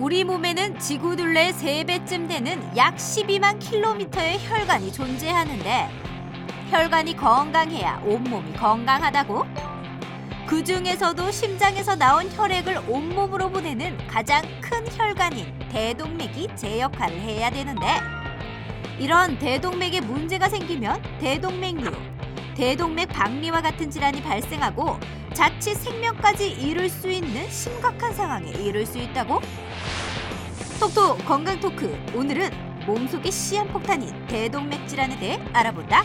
우리 몸에는 지구 둘레의 3배쯤 되는 약 12만 킬로미터의 혈관이 존재하는데 혈관이 건강해야 온몸이 건강하다고? 그 중에서도 심장에서 나온 혈액을 온몸으로 보내는 가장 큰 혈관인 대동맥이 제 역할을 해야 되는데 이런 대동맥에 문제가 생기면 대동맥류, 대동맥 박리와 같은 질환이 발생하고 자칫 생명까지 이를 수 있는 심각한 상황에 이를 수 있다고? 톡톡 건강 토크, 오늘은 몸속의 시한폭탄인 대동맥 질환에 대해 알아본다.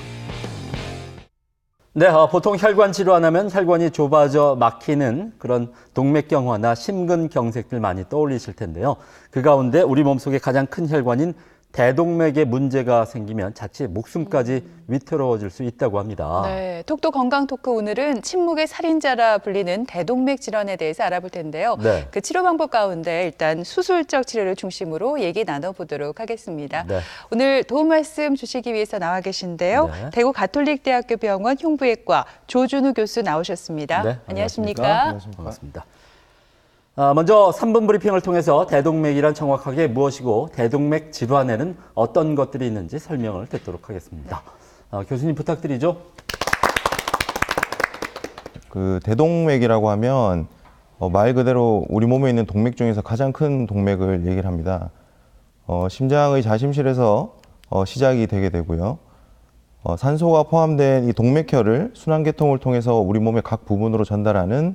네, 보통 혈관 질환하면 혈관이 좁아져 막히는 그런 동맥경화나 심근경색들 많이 떠올리실 텐데요. 그 가운데 우리 몸속의 가장 큰 혈관인 대동맥에 문제가 생기면 자칫 목숨까지 위태로워질 수 있다고 합니다. 네, 톡톡 건강 토크, 오늘은 침묵의 살인자라 불리는 대동맥 질환에 대해서 알아볼 텐데요. 네. 그 치료 방법 가운데 일단 수술적 치료를 중심으로 얘기 나눠보도록 하겠습니다. 네. 오늘 도움 말씀 주시기 위해서 나와 계신데요. 네. 대구 가톨릭대학교 병원 흉부외과 조준우 교수 나오셨습니다. 네, 안녕하십니까? 반갑습니다. 먼저 3분 브리핑을 통해서 대동맥이란 정확하게 무엇이고 대동맥 질환에는 어떤 것들이 있는지 설명을 듣도록 하겠습니다. 교수님 부탁드리죠. 그 대동맥이라고 하면 말 그대로 우리 몸에 있는 동맥 중에서 가장 큰 동맥을 얘기를 합니다. 심장의 자심실에서 시작이 되게 되고요. 산소가 포함된 이 동맥혈을 순환계통을 통해서 우리 몸의 각 부분으로 전달하는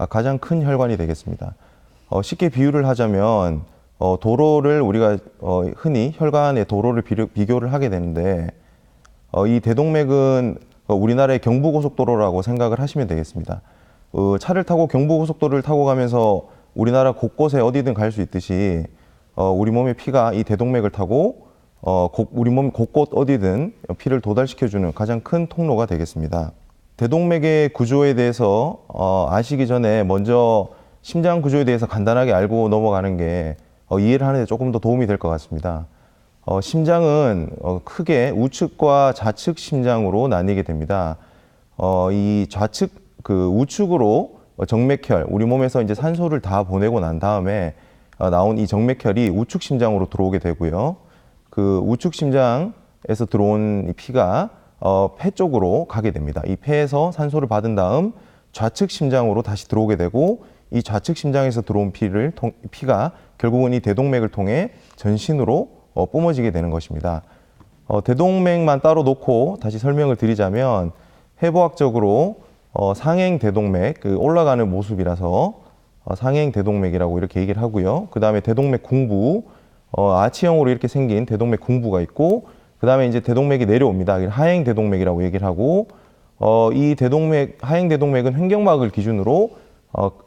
가장 큰 혈관이 되겠습니다. 쉽게 비유를 하자면 도로를 우리가 흔히 혈관의 도로를 비교를 하게 되는데 이 대동맥은 우리나라의 경부고속도로라고 생각을 하시면 되겠습니다. 차를 타고 경부고속도로를 타고 가면서 우리나라 곳곳에 어디든 갈 수 있듯이 우리 몸의 피가 이 대동맥을 타고 우리 몸 곳곳 어디든 피를 도달시켜주는 가장 큰 통로가 되겠습니다. 대동맥의 구조에 대해서 아시기 전에 먼저 심장 구조에 대해서 간단하게 알고 넘어가는 게 이해를 하는 데 조금 더 도움이 될 것 같습니다. 심장은 크게 우측과 좌측 심장으로 나뉘게 됩니다. 이 좌측, 우측으로 정맥혈, 우리 몸에서 이제 산소를 다 보내고 난 다음에 나온 이 정맥혈이 우측 심장으로 들어오게 되고요. 그 우측 심장에서 들어온 이 피가 폐 쪽으로 가게 됩니다. 이 폐에서 산소를 받은 다음 좌측 심장으로 다시 들어오게 되고 이 좌측 심장에서 들어온 피가 결국은 이 대동맥을 통해 전신으로 뿜어지게 되는 것입니다. 대동맥만 따로 놓고 다시 설명을 드리자면 해부학적으로 상행 대동맥, 올라가는 모습이라서 상행 대동맥이라고 이렇게 얘기를 하고요. 그 다음에 대동맥 궁부, 아치형으로 이렇게 생긴 대동맥 궁부가 있고 그 다음에 이제 대동맥이 내려옵니다. 하행 대동맥이라고 얘기를 하고, 이 하행 대동맥은 횡격막을 기준으로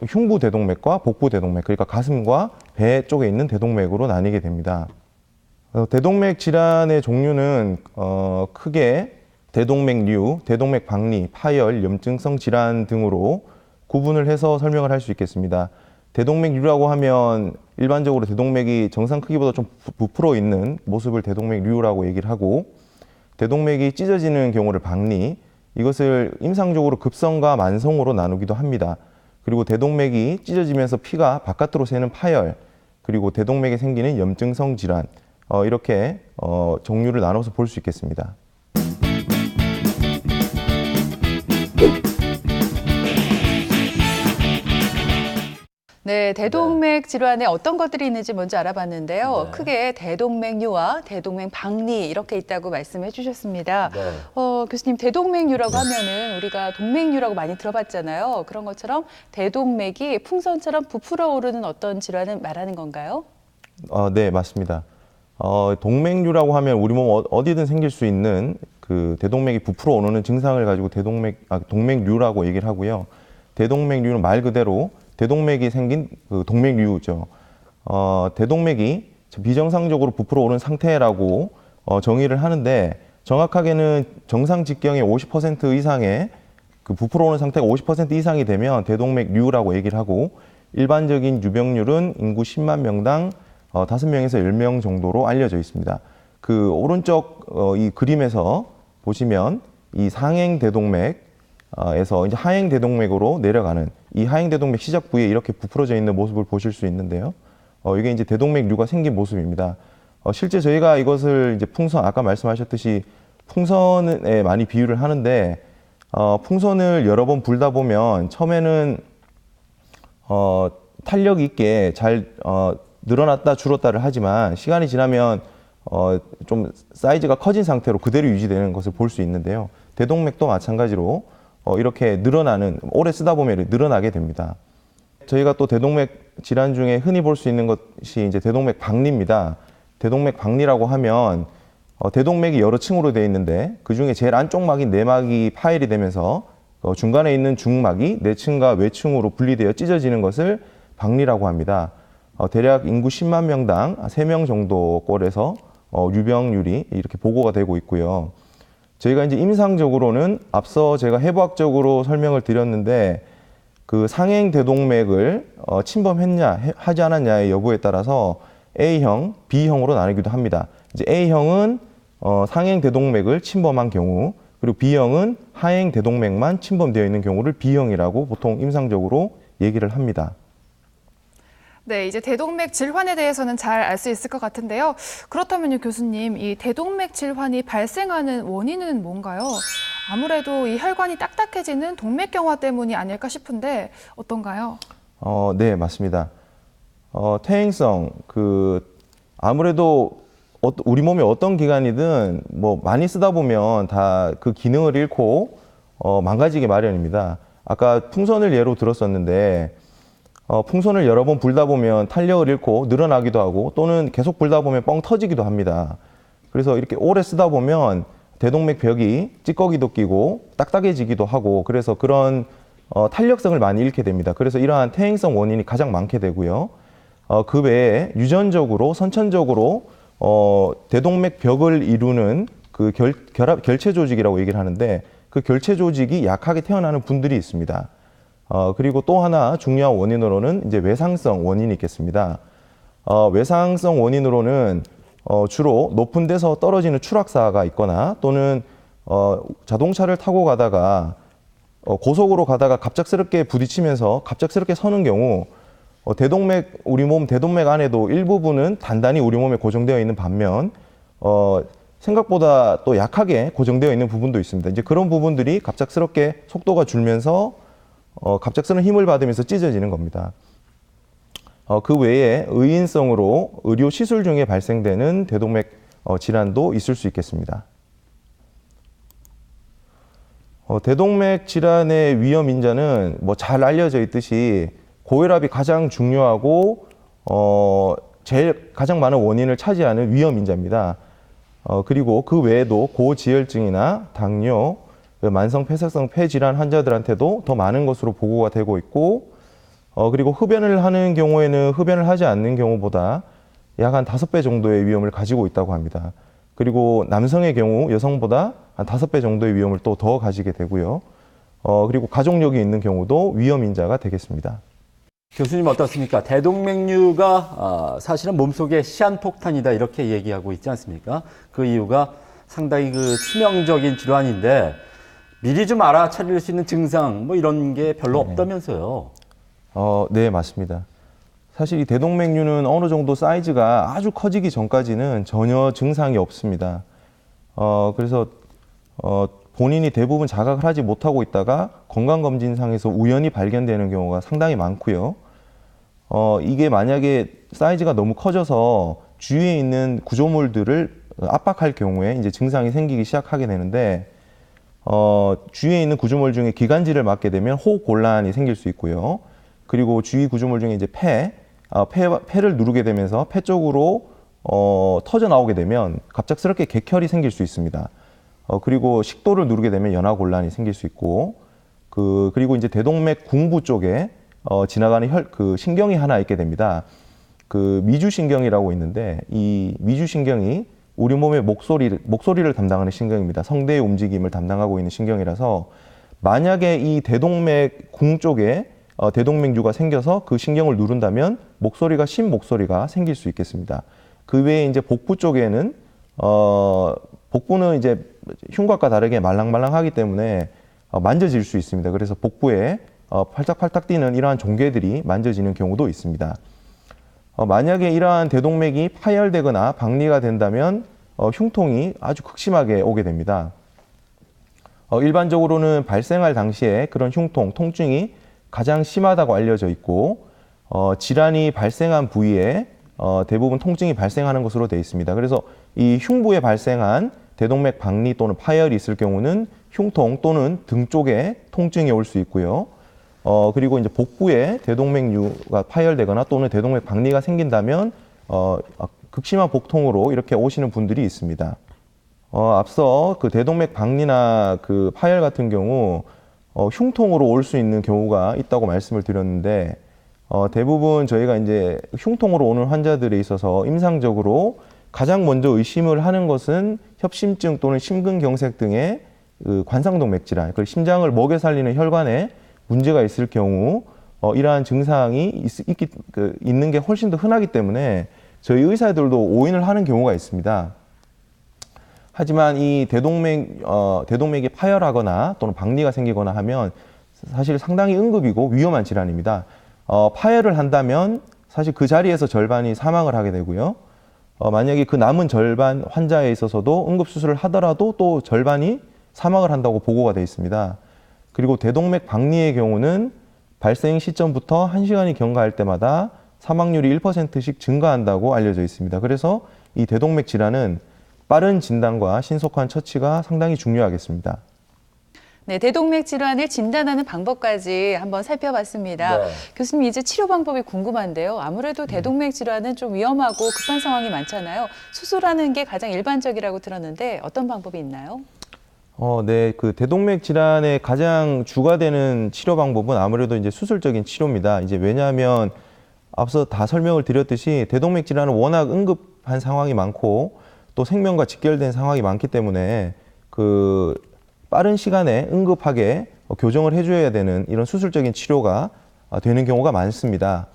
흉부 대동맥과 복부 대동맥, 그러니까 가슴과 배 쪽에 있는 대동맥으로 나뉘게 됩니다. 대동맥 질환의 종류는 크게 대동맥류, 대동맥 박리, 파열, 염증성 질환 등으로 구분을 해서 설명을 할 수 있겠습니다. 대동맥류라고 하면 일반적으로 대동맥이 정상 크기보다 좀 부풀어 있는 모습을 대동맥류라고 얘기를 하고, 대동맥이 찢어지는 경우를 박리, 이것을 임상적으로 급성과 만성으로 나누기도 합니다. 그리고 대동맥이 찢어지면서 피가 바깥으로 새는 파열, 그리고 대동맥에 생기는 염증성 질환, 이렇게 종류를 나눠서 볼 수 있겠습니다. 네, 대동맥 질환에 어떤 것들이 있는지 먼저 알아봤는데요. 네. 크게 대동맥류와 대동맥 박리 이렇게 있다고 말씀해 주셨습니다. 네. 교수님, 대동맥류라고 하면은 우리가 동맥류라고 많이 들어봤잖아요. 그런 것처럼 대동맥이 풍선처럼 부풀어 오르는 어떤 질환을 말하는 건가요? 네, 맞습니다. 동맥류라고 하면 우리 몸 어디든 생길 수 있는 그 대동맥이 부풀어 오르는 증상을 가지고 동맥류라고 얘기를 하고요. 대동맥류는 말 그대로 대동맥이 생긴 그 동맥류죠. 대동맥이 비정상적으로 부풀어 오른 상태라고 정의를 하는데, 정확하게는 정상 직경의 50% 이상의 그 부풀어 오른 상태가 50% 이상이 되면 대동맥류라고 얘기를 하고, 일반적인 유병률은 인구 10만 명당 5명에서 10명 정도로 알려져 있습니다. 그 오른쪽 이 그림에서 보시면 이 상행 대동맥에서 이제 하행 대동맥으로 내려가는 이 하행 대동맥 시작 부위에 이렇게 부풀어져 있는 모습을 보실 수 있는데요. 이게 이제 대동맥류가 생긴 모습입니다. 실제 저희가 이것을 이제 풍선, 아까 말씀하셨듯이 풍선에 많이 비유를 하는데, 풍선을 여러 번 불다 보면 처음에는 탄력 있게 잘 늘어났다 줄었다를 하지만 시간이 지나면 좀 사이즈가 커진 상태로 그대로 유지되는 것을 볼 수 있는데요. 대동맥도 마찬가지로 이렇게 오래 쓰다 보면 늘어나게 됩니다. 저희가 또 대동맥 질환 중에 흔히 볼 수 있는 것이 이제 대동맥 박리입니다. 대동맥 박리라고 하면 대동맥이 여러 층으로 되어 있는데 그 중에 제일 안쪽 막인 내막이 파열이 되면서 중간에 있는 중막이 내층과 외층으로 분리되어 찢어지는 것을 박리라고 합니다. 대략 인구 10만 명당 3명 정도 꼴에서 유병률이 이렇게 보고가 되고 있고요. 저희가 이제 임상적으로는 앞서 제가 해부학적으로 설명을 드렸는데 그 상행 대동맥을 침범했냐 하지 않았냐의 여부에 따라서 A형, B형으로 나누기도 합니다. 이제 A형은 상행 대동맥을 침범한 경우, 그리고 B형은 하행 대동맥만 침범되어 있는 경우를 B형이라고 보통 임상적으로 얘기를 합니다. 네, 이제 대동맥 질환에 대해서는 잘 알 수 있을 것 같은데요. 그렇다면요, 교수님, 이 대동맥 질환이 발생하는 원인은 뭔가요? 아무래도 이 혈관이 딱딱해지는 동맥경화 때문이 아닐까 싶은데 어떤가요? 네, 맞습니다. 퇴행성, 아무래도 우리 몸의 어떤 기관이든 뭐 많이 쓰다 보면 다 그 기능을 잃고 망가지기 마련입니다. 아까 풍선을 예로 들었었는데 풍선을 여러 번 불다 보면 탄력을 잃고 늘어나기도 하고 또는 계속 불다 보면 뻥 터지기도 합니다. 그래서 이렇게 오래 쓰다 보면 대동맥 벽이 찌꺼기도 끼고 딱딱해지기도 하고 그래서 그런 탄력성을 많이 잃게 됩니다. 그래서 이러한 퇴행성 원인이 가장 많게 되고요. 그 외에 유전적으로 선천적으로 대동맥 벽을 이루는 그 결체 조직이라고 얘기를 하는데 그 결체 조직이 약하게 태어나는 분들이 있습니다. 그리고 또 하나 중요한 원인으로는 이제 외상성 원인이 있겠습니다. 외상성 원인으로는 주로 높은 데서 떨어지는 추락사가 있거나 또는 자동차를 타고 가다가 고속으로 가다가 갑작스럽게 부딪히면서 갑작스럽게 서는 경우 우리 몸 대동맥 안에도 일부분은 단단히 우리 몸에 고정되어 있는 반면 생각보다 또 약하게 고정되어 있는 부분도 있습니다. 이제 그런 부분들이 갑작스럽게 속도가 줄면서 갑작스러운 힘을 받으면서 찢어지는 겁니다. 그 외에 의인성으로 의료 시술 중에 발생되는 대동맥 질환도 있을 수 있겠습니다. 대동맥 질환의 위험 인자는 뭐 잘 알려져 있듯이 고혈압이 가장 중요하고 제일 가장 많은 원인을 차지하는 위험 인자입니다. 그리고 그 외에도 고지혈증이나 당뇨, 만성 폐쇄성 폐질환 환자들한테도 더 많은 것으로 보고가 되고 있고 그리고 흡연을 하는 경우에는 흡연을 하지 않는 경우보다 약 한 5배 정도의 위험을 가지고 있다고 합니다. 그리고 남성의 경우 여성보다 한 5배 정도의 위험을 또 더 가지게 되고요. 그리고 가족력이 있는 경우도 위험 인자가 되겠습니다. 교수님 어떻습니까? 대동맥류가 사실은 몸속에 시한폭탄이다 이렇게 얘기하고 있지 않습니까? 그 이유가 상당히 치명적인 질환인데 미리 좀 알아차릴 수 있는 증상 뭐 이런 게 별로 없다면서요? 네, 맞습니다. 사실 이 대동맥류는 어느 정도 사이즈가 아주 커지기 전까지는 전혀 증상이 없습니다. 그래서 본인이 대부분 자각을 하지 못하고 있다가 건강검진상에서 우연히 발견되는 경우가 상당히 많고요. 이게 만약에 사이즈가 너무 커져서 주위에 있는 구조물들을 압박할 경우에 이제 증상이 생기기 시작하게 되는데 주위에 있는 구조물 중에 기관지를 맞게 되면 호흡 곤란이 생길 수 있고요. 그리고 주위 구조물 중에 이제 폐를 누르게 되면서 폐 쪽으로 터져 나오게 되면 갑작스럽게 객혈이 생길 수 있습니다. 그리고 식도를 누르게 되면 연화 곤란이 생길 수 있고 그리고 이제 대동맥 궁부 쪽에 지나가는 신경이 하나 있게 됩니다. 미주신경이라고 있는데 이 미주신경이 우리 몸의 목소리를 담당하는 신경입니다. 성대의 움직임을 담당하고 있는 신경이라서 만약에 이 대동맥 궁 쪽에 대동맥류가 생겨서 그 신경을 누른다면 목소리가 생길 수 있겠습니다. 그 외에 이제 복부 쪽에는 복부는 이제 흉곽과 다르게 말랑말랑하기 때문에 만져질 수 있습니다. 그래서 복부에 팔딱팔딱 뛰는 이러한 종괴들이 만져지는 경우도 있습니다. 만약에 이러한 대동맥이 파열되거나 박리가 된다면 흉통이 아주 극심하게 오게 됩니다. 일반적으로는 발생할 당시에 그런 흉통, 통증이 가장 심하다고 알려져 있고 질환이 발생한 부위에 대부분 통증이 발생하는 것으로 되어 있습니다. 그래서 이 흉부에 발생한 대동맥 박리 또는 파열이 있을 경우는 흉통 또는 등 쪽에 통증이 올 수 있고요. 그리고 이제 복부에 대동맥류가 파열되거나 또는 대동맥 박리가 생긴다면 극심한 복통으로 이렇게 오시는 분들이 있습니다. 앞서 그 대동맥 박리나 그 파열 같은 경우 흉통으로 올 수 있는 경우가 있다고 말씀을 드렸는데 대부분 저희가 이제 흉통으로 오는 환자들에 있어서 임상적으로 가장 먼저 의심을 하는 것은 협심증 또는 심근경색 등의 그 관상동맥 질환, 그 심장을 먹여 살리는 혈관에 문제가 있을 경우 이러한 증상이 있는 게 훨씬 더 흔하기 때문에 저희 의사들도 오인을 하는 경우가 있습니다. 하지만 이 대동맥이 파열하거나 또는 박리가 생기거나 하면 사실 상당히 응급이고 위험한 질환입니다. 파열을 한다면 사실 그 자리에서 절반이 사망을 하게 되고요. 만약에 그 남은 절반 환자에 있어서도 응급수술을 하더라도 또 절반이 사망을 한다고 보고가 되어 있습니다. 그리고 대동맥 박리의 경우는 발생 시점부터 1시간이 경과할 때마다 사망률이 1%씩 증가한다고 알려져 있습니다. 그래서 이 대동맥 질환은 빠른 진단과 신속한 처치가 상당히 중요하겠습니다. 네, 대동맥 질환을 진단하는 방법까지 한번 살펴봤습니다. 네. 교수님, 이제 치료 방법이 궁금한데요. 아무래도 대동맥 질환은 좀 위험하고 급한 상황이 많잖아요. 수술하는 게 가장 일반적이라고 들었는데 어떤 방법이 있나요? 네, 그 대동맥 질환의 가장 주가 되는 치료 방법은 아무래도 이제 수술적인 치료입니다. 이제 왜냐하면 앞서 다 설명을 드렸듯이 대동맥 질환은 워낙 응급한 상황이 많고 또 생명과 직결된 상황이 많기 때문에 그 빠른 시간에 응급하게 교정을 해줘야 되는 이런 수술적인 치료가 되는 경우가 많습니다.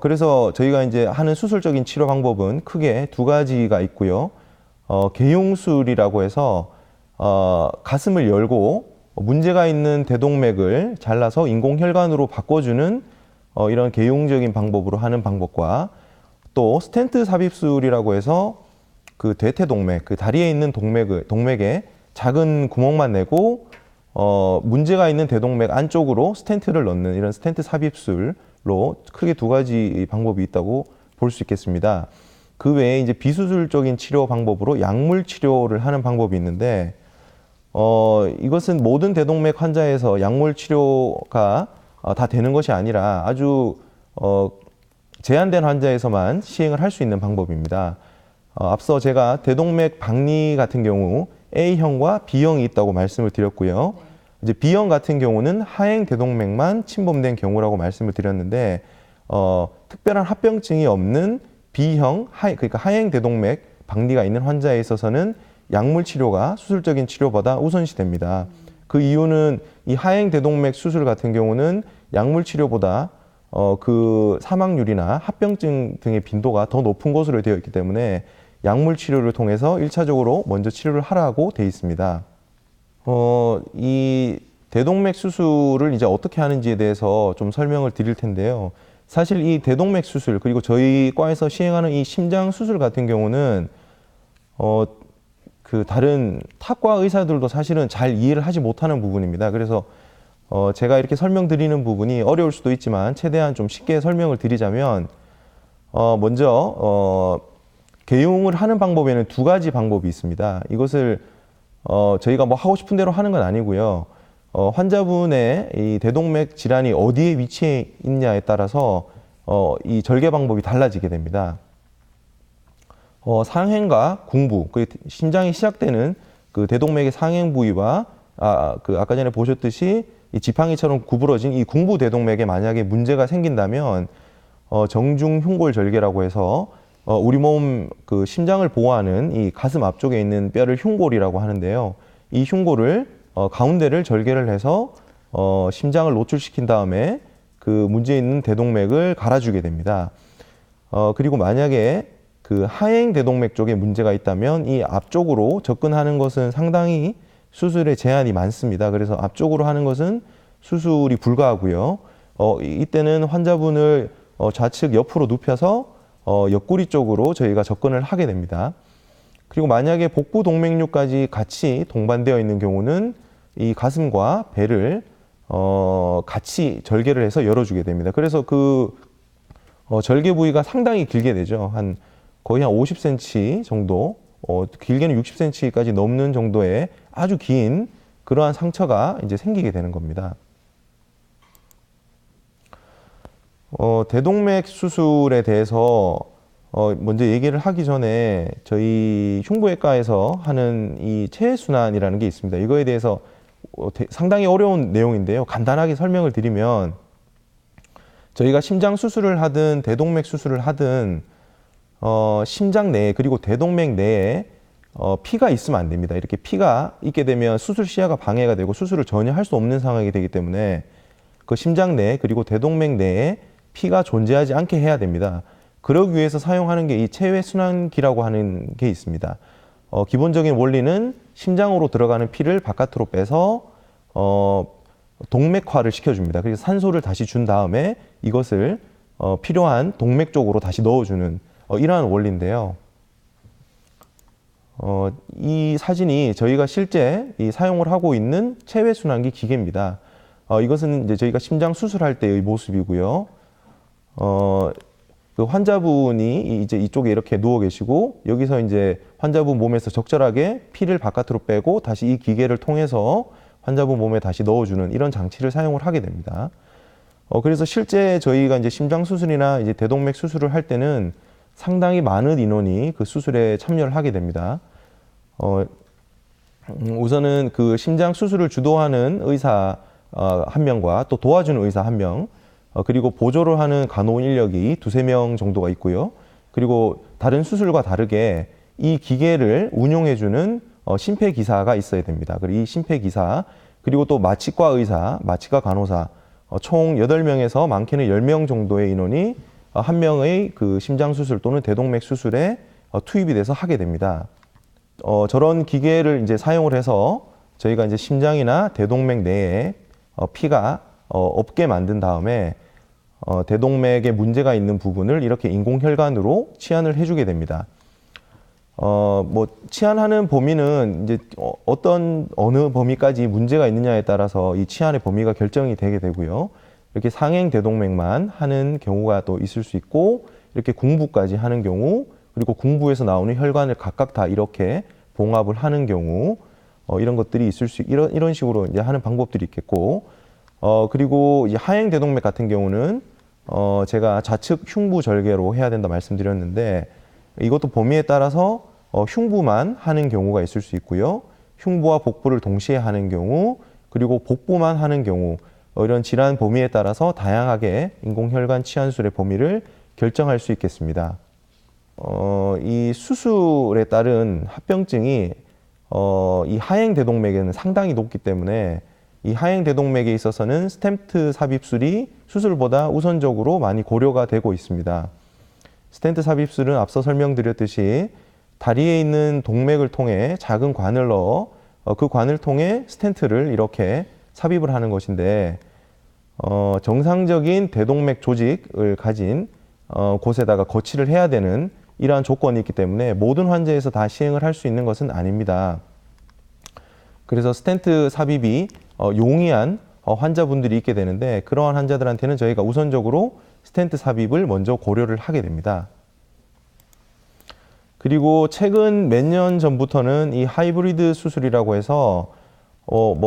그래서 저희가 이제 하는 수술적인 치료 방법은 크게 두 가지가 있고요. 개용술이라고 해서 가슴을 열고 문제가 있는 대동맥을 잘라서 인공혈관으로 바꿔주는 이런 개용적인 방법으로 하는 방법과 또 스텐트 삽입술이라고 해서 그 대퇴동맥, 그 다리에 있는 동맥에 작은 구멍만 내고 문제가 있는 대동맥 안쪽으로 스텐트를 넣는 이런 스텐트 삽입술로 크게 두 가지 방법이 있다고 볼 수 있겠습니다. 그 외에 이제 비수술적인 치료 방법으로 약물 치료를 하는 방법이 있는데 이것은 모든 대동맥 환자에서 약물 치료가 다 되는 것이 아니라 아주 제한된 환자에서만 시행을 할 수 있는 방법입니다. 앞서 제가 대동맥 박리 같은 경우 A형과 B형이 있다고 말씀을 드렸고요. 이제 B형 같은 경우는 하행 대동맥만 침범된 경우라고 말씀을 드렸는데 특별한 합병증이 없는 B형, 그러니까 하행 대동맥 박리가 있는 환자에 있어서는 약물 치료가 수술적인 치료보다 우선시 됩니다. 그 이유는 이 하행 대동맥 수술 같은 경우는 약물 치료보다 그 사망률이나 합병증 등의 빈도가 더 높은 것으로 되어 있기 때문에 약물 치료를 통해서 1차적으로 먼저 치료를 하라고 되어 있습니다. 이 대동맥 수술을 이제 어떻게 하는지에 대해서 좀 설명을 드릴 텐데요. 사실 이 대동맥 수술 그리고 저희 과에서 시행하는 이 심장 수술 같은 경우는 그 다른 타과 의사들도 사실은 잘 이해를 하지 못하는 부분입니다. 그래서 제가 이렇게 설명드리는 부분이 어려울 수도 있지만 최대한 좀 쉽게 설명을 드리자면 먼저 개용을 하는 방법에는 두 가지 방법이 있습니다. 이것을 저희가 뭐 하고 싶은 대로 하는 건 아니고요. 환자분의 이 대동맥 질환이 어디에 위치해 있냐에 따라서 이 절개 방법이 달라지게 됩니다. 상행과 궁부, 그 심장이 시작되는 그 대동맥의 상행 부위와 그 아까 전에 보셨듯이 이 지팡이처럼 구부러진 이 궁부 대동맥에 만약에 문제가 생긴다면 정중 흉골 절개라고 해서 우리 몸 그 심장을 보호하는 이 가슴 앞쪽에 있는 뼈를 흉골이라고 하는데요. 이 흉골을 가운데를 절개를 해서 심장을 노출시킨 다음에 그 문제 있는 대동맥을 갈아주게 됩니다. 그리고 만약에 그 하행 대동맥 쪽에 문제가 있다면 이 앞쪽으로 접근하는 것은 상당히 수술에 제한이 많습니다. 그래서 앞쪽으로 하는 것은 수술이 불가하고요. 이때는 환자분을 좌측 옆으로 눕혀서 옆구리 쪽으로 저희가 접근을 하게 됩니다. 그리고 만약에 복부 동맥류까지 같이 동반되어 있는 경우는 이 가슴과 배를 같이 절개를 해서 열어주게 됩니다. 그래서 그 절개 부위가 상당히 길게 되죠. 거의 한 50cm 정도, 길게는 60cm까지 넘는 정도의 아주 긴 그러한 상처가 이제 생기게 되는 겁니다. 대동맥 수술에 대해서 먼저 얘기를 하기 전에 저희 흉부외과에서 하는 이 체외순환이라는 게 있습니다. 이거에 대해서 상당히 어려운 내용인데요. 간단하게 설명을 드리면 저희가 심장 수술을 하든 대동맥 수술을 하든 심장 내에 그리고 대동맥 내에 피가 있으면 안 됩니다. 이렇게 피가 있게 되면 수술 시야가 방해가 되고 수술을 전혀 할 수 없는 상황이 되기 때문에 그 심장 내에 그리고 대동맥 내에 피가 존재하지 않게 해야 됩니다. 그러기 위해서 사용하는 게 이 체외순환기라고 하는 게 있습니다. 기본적인 원리는 심장으로 들어가는 피를 바깥으로 빼서 동맥화를 시켜줍니다. 그래서 산소를 다시 준 다음에 이것을 필요한 동맥 쪽으로 다시 넣어주는 이러한 원리인데요. 이 사진이 저희가 실제 사용을 하고 있는 체외순환기 기계입니다. 이것은 이제 저희가 심장 수술할 때의 모습이고요. 그 환자분이 이제 이쪽에 이렇게 누워 계시고 여기서 이제 환자분 몸에서 적절하게 피를 바깥으로 빼고 다시 이 기계를 통해서 환자분 몸에 다시 넣어주는 이런 장치를 사용을 하게 됩니다. 그래서 실제 저희가 이제 심장 수술이나 이제 대동맥 수술을 할 때는 상당히 많은 인원이 그 수술에 참여를 하게 됩니다. 우선은 그 심장 수술을 주도하는 의사 한 명과 또 도와주는 의사 한 명, 그리고 보조를 하는 간호 인력이 2~3명 정도가 있고요. 그리고 다른 수술과 다르게 이 기계를 운용해주는 심폐기사가 있어야 됩니다. 그리고 이 심폐기사, 그리고 또 마취과 의사, 마취과 간호사, 총 8명에서 많게는 10명 정도의 인원이 한 명의 그 심장 수술 또는 대동맥 수술에 투입이 돼서 하게 됩니다. 저런 기계를 이제 사용을 해서 저희가 이제 심장이나 대동맥 내에 피가 없게 만든 다음에 대동맥에 문제가 있는 부분을 이렇게 인공혈관으로 치환을 해주게 됩니다. 치환하는 범위는 이제 어느 범위까지 문제가 있느냐에 따라서 이 치환의 범위가 결정이 되게 되고요. 이렇게 상행 대동맥만 하는 경우가 또 있을 수 있고, 이렇게 궁부까지 하는 경우, 그리고 궁부에서 나오는 혈관을 각각 다 이렇게 봉합을 하는 경우, 이런 것들이 있을 수, 이런 식으로 이제 하는 방법들이 있겠고, 그리고 이 하행 대동맥 같은 경우는 제가 좌측 흉부 절개로 해야 된다 말씀드렸는데, 이것도 범위에 따라서 흉부만 하는 경우가 있을 수 있고요. 흉부와 복부를 동시에 하는 경우, 그리고 복부만 하는 경우, 이런 질환 범위에 따라서 다양하게 인공혈관 치환술의 범위를 결정할 수 있겠습니다. 이 수술에 따른 합병증이 이 하행 대동맥에는 상당히 높기 때문에 이 하행 대동맥에 있어서는 스텐트 삽입술이 수술보다 우선적으로 많이 고려가 되고 있습니다. 스텐트 삽입술은 앞서 설명드렸듯이 다리에 있는 동맥을 통해 작은 관을 넣어 그 관을 통해 스텐트를 이렇게 삽입을 하는 것인데, 정상적인 대동맥 조직을 가진 곳에다가 거치를 해야 되는 이러한 조건이 있기 때문에 모든 환자에서 다 시행을 할 수 있는 것은 아닙니다. 그래서 스텐트 삽입이 용이한 환자분들이 있게 되는데, 그러한 환자들한테는 저희가 우선적으로 스텐트 삽입을 먼저 고려를 하게 됩니다. 그리고 최근 몇 년 전부터는 이 하이브리드 수술이라고 해서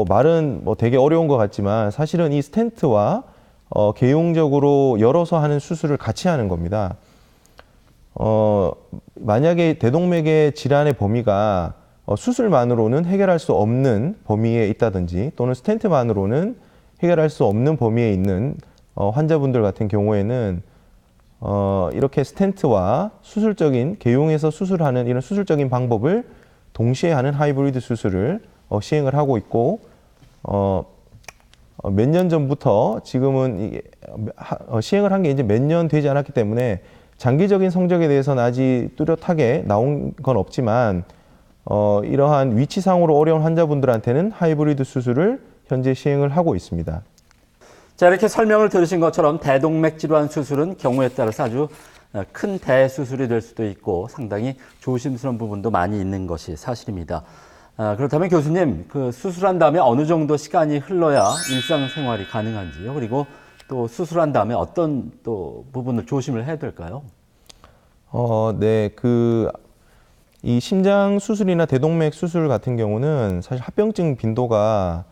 말은 되게 어려운 것 같지만 사실은 이 스텐트와 개용적으로 열어서 하는 수술을 같이 하는 겁니다. 만약에 대동맥의 질환의 범위가 수술만으로는 해결할 수 없는 범위에 있다든지, 또는 스텐트만으로는 해결할 수 없는 범위에 있는 환자분들 같은 경우에는 이렇게 스텐트와 수술적인 개용해서 수술하는 이런 수술적인 방법을 동시에 하는 하이브리드 수술을 시행을 하고 있고, 몇 년 전부터 지금은 시행을 한 게 이제 몇 년 되지 않았기 때문에 장기적인 성적에 대해서는 아직 뚜렷하게 나온 건 없지만, 이러한 위치상으로 어려운 환자분들한테는 하이브리드 수술을 현재 시행을 하고 있습니다. 자, 이렇게 설명을 들으신 것처럼 대동맥 질환 수술은 경우에 따라서 아주 큰 대수술이 될 수도 있고 상당히 조심스러운 부분도 많이 있는 것이 사실입니다. 그렇다면 교수님, 그 수술한 다음에 어느 정도 시간이 흘러야 일상생활이 가능한지요? 그리고 또 수술한 다음에 어떤 또 부분을 조심을 해야 될까요? 네, 이 심장 수술이나 대동맥 수술 같은 경우는 사실 합병증 빈도가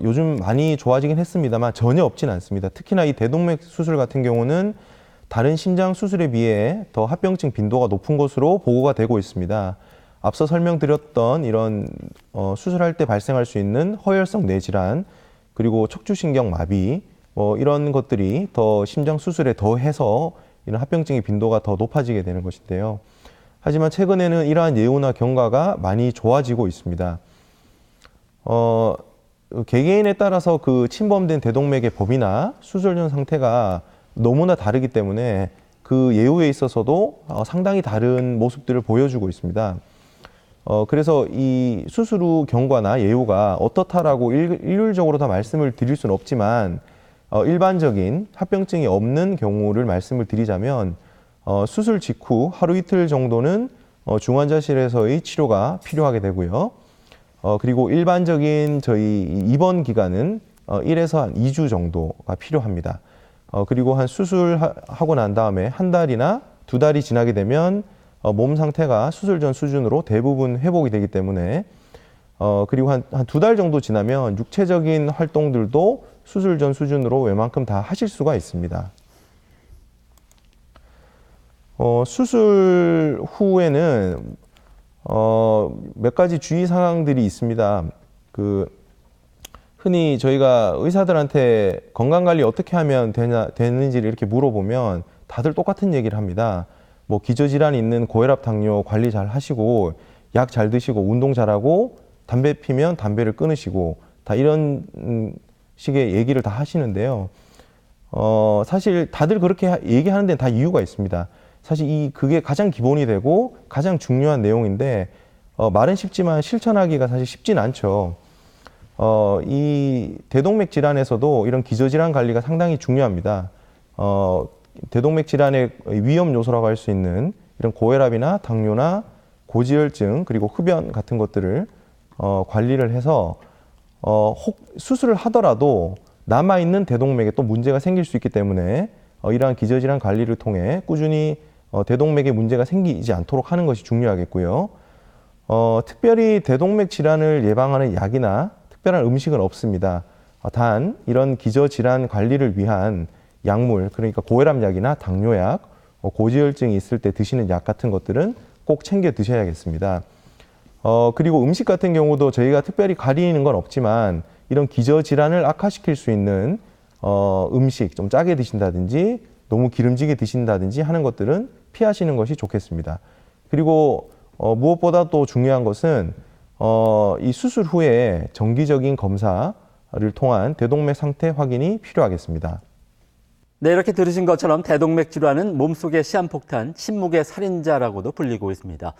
요즘 많이 좋아지긴 했습니다만 전혀 없진 않습니다. 특히나 이 대동맥 수술 같은 경우는 다른 심장 수술에 비해 더 합병증 빈도가 높은 것으로 보고가 되고 있습니다. 앞서 설명드렸던 이런 수술할 때 발생할 수 있는 허혈성 뇌질환, 그리고 척추신경 마비, 이런 것들이 더 심장 수술에 더해서 이런 합병증의 빈도가 더 높아지게 되는 것인데요. 하지만 최근에는 이러한 예후나 경과가 많이 좋아지고 있습니다. 개개인에 따라서 그 침범된 대동맥의 범위나 수술 전 상태가 너무나 다르기 때문에 그 예후에 있어서도 상당히 다른 모습들을 보여주고 있습니다. 그래서 이 수술 후 경과나 예후가 어떻다라고 일률적으로 다 말씀을 드릴 수는 없지만 일반적인 합병증이 없는 경우를 말씀을 드리자면 수술 직후 하루 이틀 정도는 중환자실에서의 치료가 필요하게 되고요. 그리고 일반적인 저희 입원 기간은 1에서 한 2주 정도가 필요합니다. 그리고 한 수술하고 난 다음에 한 달이나 2달이 지나게 되면 몸 상태가 수술 전 수준으로 대부분 회복이 되기 때문에 그리고 한 2달 정도 지나면 육체적인 활동들도 수술 전 수준으로 웬만큼 다 하실 수가 있습니다. 수술 후에는 몇 가지 주의 사항들이 있습니다. 흔히 저희가 의사들한테 건강관리 어떻게 하면 되는지를 이렇게 물어보면 다들 똑같은 얘기를 합니다. 뭐 기저질환이 있는 고혈압, 당뇨 관리 잘 하시고 약 잘 드시고 운동 잘하고 담배 피면 담배를 끊으시고 다 이런 식의 얘기를 다 하시는데요. 사실 다들 그렇게 얘기하는 데는 다 이유가 있습니다. 사실 그게 가장 기본이 되고 가장 중요한 내용인데 말은 쉽지만 실천하기가 사실 쉽진 않죠. 이 대동맥 질환에서도 이런 기저질환 관리가 상당히 중요합니다. 대동맥 질환의 위험 요소라고 할 수 있는 이런 고혈압이나 당뇨나 고지혈증 그리고 흡연 같은 것들을 관리를 해서 혹 수술을 하더라도 남아있는 대동맥에 또 문제가 생길 수 있기 때문에 이러한 기저질환 관리를 통해 꾸준히 대동맥에 문제가 생기지 않도록 하는 것이 중요하겠고요. 특별히 대동맥 질환을 예방하는 약이나 특별한 음식은 없습니다. 단 이런 기저질환 관리를 위한 약물, 그러니까 고혈압약이나 당뇨약, 고지혈증이 있을 때 드시는 약 같은 것들은 꼭 챙겨 드셔야겠습니다. 그리고 음식 같은 경우도 저희가 특별히 가리는 건 없지만 이런 기저질환을 악화시킬 수 있는 음식, 좀 짜게 드신다든지 너무 기름지게 드신다든지 하는 것들은 피하시는 것이 좋겠습니다. 그리고 무엇보다 또 중요한 것은 이 수술 후에 정기적인 검사를 통한 대동맥 상태 확인이 필요하겠습니다. 네, 이렇게 들으신 것처럼 대동맥 질환은 몸속의 시한폭탄, 침묵의 살인자라고도 불리고 있습니다.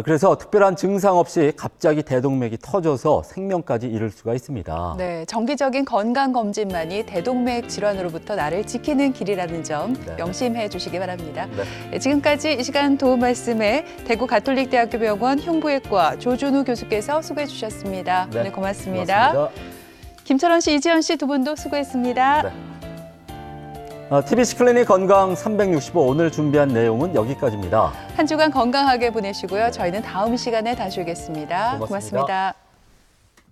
그래서 특별한 증상 없이 갑자기 대동맥이 터져서 생명까지 잃을 수가 있습니다. 네, 정기적인 건강검진만이 대동맥 질환으로부터 나를 지키는 길이라는 점 명심해 주시기 바랍니다. 네, 지금까지 이 시간 도움 말씀에 대구 가톨릭대학교 병원 흉부외과 조준우 교수께서 수고해 주셨습니다. 네, 오늘 고맙습니다. 고맙습니다. 김철원 씨, 이지연 씨 두 분도 수고했습니다. 네. TBC 클리닉 건강 365 오늘 준비한 내용은 여기까지입니다. 한 주간 건강하게 보내시고요. 저희는 다음 시간에 다시 오겠습니다. 고맙습니다.